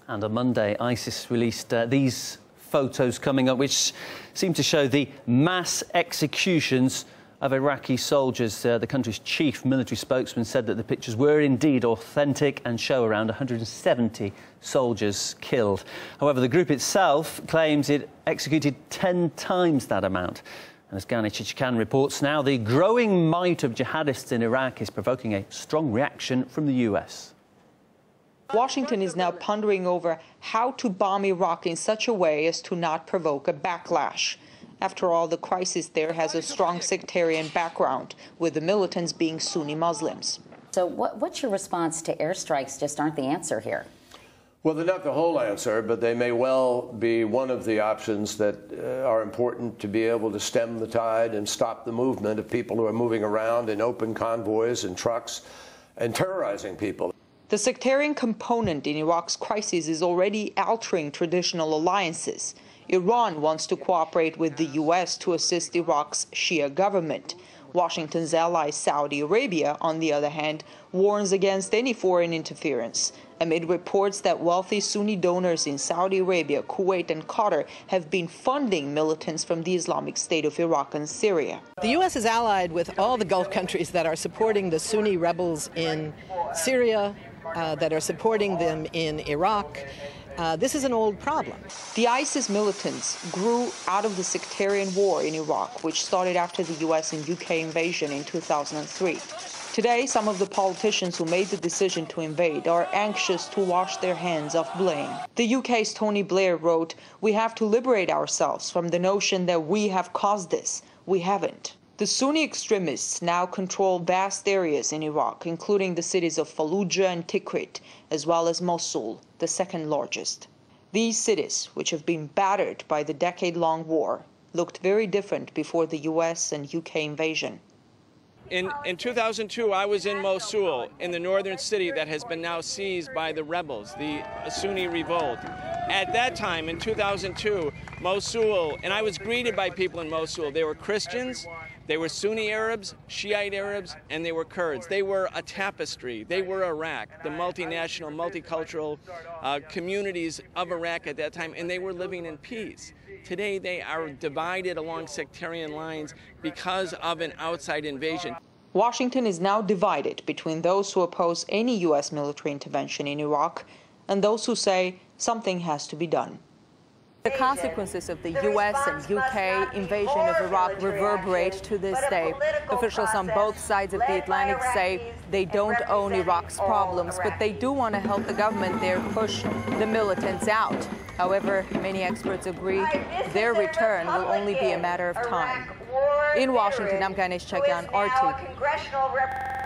And on Monday, ISIS released these photos coming up, which seem to show the mass executions of Iraqi soldiers. The country's chief military spokesman said that the pictures were indeed authentic and show around 170 soldiers killed. However, the group itself claims it executed 10 times that amount. And as Gani Chichikan reports now, the growing might of jihadists in Iraq is provoking a strong reaction from the US. Washington is now pondering over how to bomb Iraq in such a way as to not provoke a backlash. After all, the crisis there has a strong sectarian background, with the militants being Sunni Muslims. So what's your response to airstrikes just aren't the answer here? Well, they're not the whole answer, but they may well be one of the options that are important to be able to stem the tide and stop the movement of people who are moving around in open convoys and trucks and terrorizing people. The sectarian component in Iraq's crisis is already altering traditional alliances. Iran wants to cooperate with the U.S. to assist Iraq's Shia government. Washington's ally Saudi Arabia, on the other hand, warns against any foreign interference, amid reports that wealthy Sunni donors in Saudi Arabia, Kuwait and Qatar have been funding militants from the Islamic State of Iraq and Syria. The U.S. is allied with all the Gulf countries that are supporting the Sunni rebels in Syria, that are supporting them in Iraq. This is an old problem. The ISIS militants grew out of the sectarian war in Iraq, which started after the US and UK invasion in 2003. Today, some of the politicians who made the decision to invade are anxious to wash their hands of blame. The UK's Tony Blair wrote, "We have to liberate ourselves from the notion that we have caused this. We haven't." The Sunni extremists now control vast areas in Iraq, including the cities of Fallujah and Tikrit, as well as Mosul, the second largest. These cities, which have been battered by the decade-long war, looked very different before the US and UK invasion. In 2002, I was in Mosul, in the northern city that has been now seized by the rebels, the Sunni revolt. At that time, in 2002, Mosul, and I was greeted by people in Mosul. They were Christians, they were Sunni Arabs, Shiite Arabs, and they were Kurds. They were a tapestry. They were Iraq, the multinational, multicultural communities of Iraq at that time, and they were living in peace. Today, they are divided along sectarian lines because of an outside invasion. Washington is now divided between those who oppose any U.S. military intervention in Iraq and those who say something has to be done. The consequences of the U.S. and UK invasion of Iraq reverberate to this day. Officials on both sides of the Atlantic say they don't own Iraq's problems, but they do want to help the government there push the militants out. However, many experts agree their return will only be a matter of time. In Washington, I'm Gani Chichikan, RT.